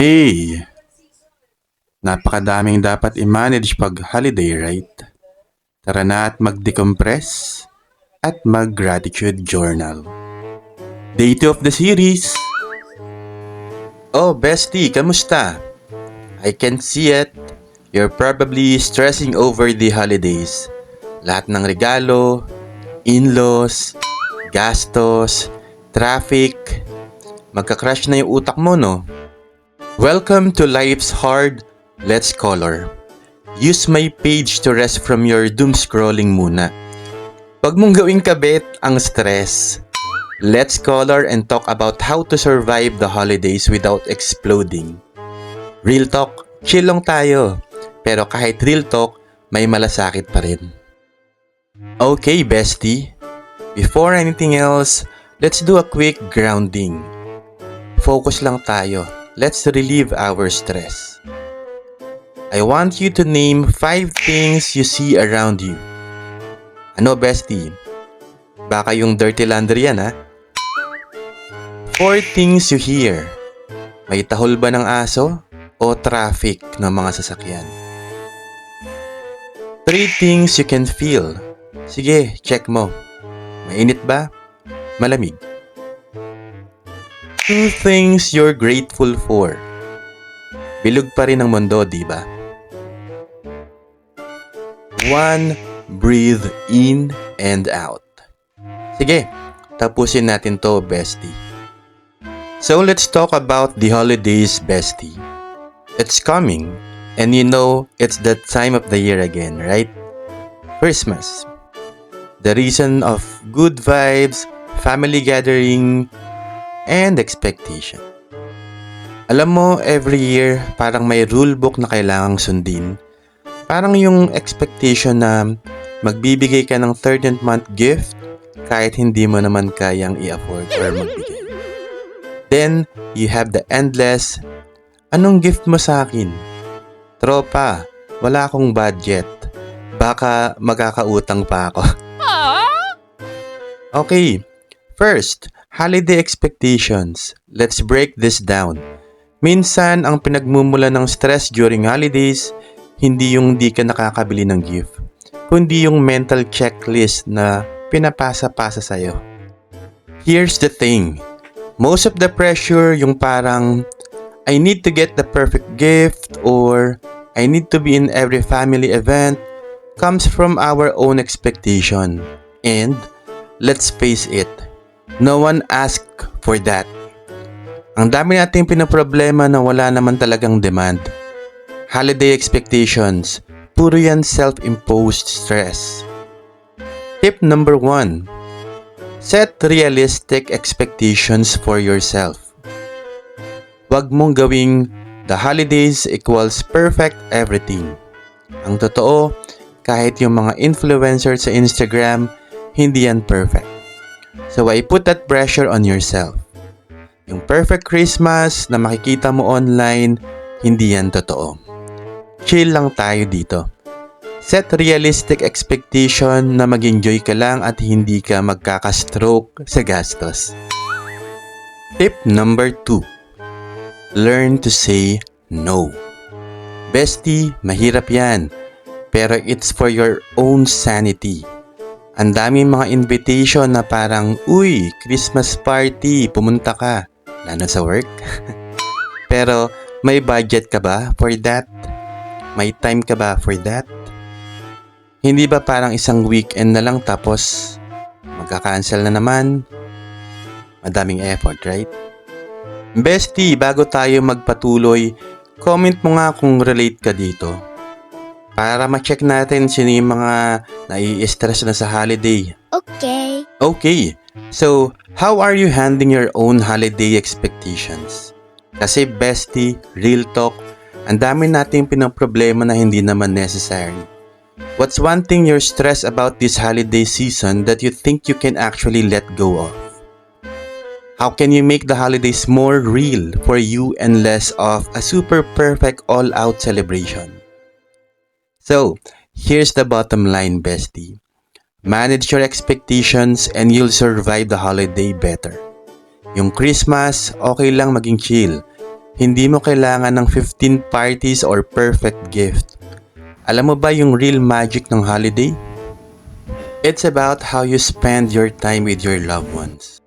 Hey, napakadaming dapat i-manage pag holiday, right? Tara na at mag-decompress at mag-gratitude journal. Day 2 of the series. Oh, bestie, kamusta? I can see it. You're probably stressing over the holidays. Lahat ng regalo, in-laws, gastos, traffic. Magka-crash na yung utak mo, no? Welcome to Life's Hard, Let's Color. Use my page to rest from your doom scrolling muna. Huwag mong gawing kabit ang stress. Let's color and talk about how to survive the holidays without exploding. Real talk, chill lang tayo. Pero kahit real talk, may malasakit pa rin. Okay, bestie. Before anything else, let's do a quick grounding. Focus lang tayo. Let's relieve our stress. I want you to name 5 things you see around you. Ano, bestie? Baka yung dirty laundry yan, ha? 4 things you hear. May tahol ba ng aso o traffic ng mga sasakyan? 3 things you can feel. Sige, check mo. Mainit ba? Malamig? 2 things you're grateful for. Bilog pa rin ang mundo, di ba? 1, breathe in and out. Sige, tapusin natin to, bestie. So let's talk about the holidays, bestie. It's coming, and you know it's that time of the year again, right? Christmas. The reason of good vibes, family gathering, and expectation. Alam mo, every year, parang may rulebook na kailangang sundin. Parang yung expectation na magbibigay ka ng 13th month gift kahit hindi mo naman kayang i-afford or magbigay. Then, you have the endless, anong gift mo sa akin? Tropa, wala akong budget. Baka magkakautang pa ako. Okay, first, holiday expectations. Let's break this down. Minsan, ang pinagmumula ng stress during holidays, hindi yung di ka nakakabili ng gift, kundi yung mental checklist na pinapasa-pasa sa'yo. Here's the thing. Most of the pressure, yung parang, I need to get the perfect gift or I need to be in every family event, comes from our own expectation. And, let's face it, no one asked for that. Ang dami nating pinaproblema na wala naman talagang demand. Holiday expectations, puro yan self-imposed stress. Tip number 1. Set realistic expectations for yourself. Huwag mong gawing the holidays equals perfect everything. Ang totoo, kahit yung mga influencers sa Instagram, hindi yan perfect. So why put that pressure on yourself? Yung perfect Christmas na makikita mo online, hindi yan totoo. Chill lang tayo dito. Set realistic expectation na mag-enjoy ka lang at hindi ka magkaka-stroke sa gastos. Tip number 2. Learn to say no. Bestie, mahirap yan. Pero it's for your own sanity. Ang daming mga invitation na parang, uy, Christmas party, pumunta ka. Lalo sa work. Pero may budget ka ba for that? May time ka ba for that? Hindi ba parang isang weekend na lang tapos magka-cancel na naman? Madaming effort, right? Bestie, bago tayo magpatuloy, comment mo nga kung relate ka dito. Para ma-check natin sino yung mga nai-stress na sa holiday. Okay. Okay, so how are you handling your own holiday expectations? Kasi bestie, real talk, ang dami nating pinaproblema na hindi naman necessary. What's one thing you're stressed about this holiday season that you think you can actually let go of? How can you make the holidays more real for you and less of a super perfect all-out celebration? So, here's the bottom line, bestie. Manage your expectations and you'll survive the holiday better. Yung Christmas, okay lang maging chill. Hindi mo kailangan ng 15 parties or perfect gift. Alam mo ba yung real magic ng holiday? It's about how you spend your time with your loved ones.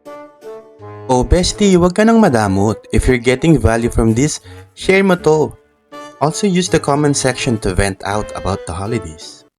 Oh bestie, wag ka nang madamot. If you're getting value from this, share mo to. Also use the comment section to vent out about the holidays.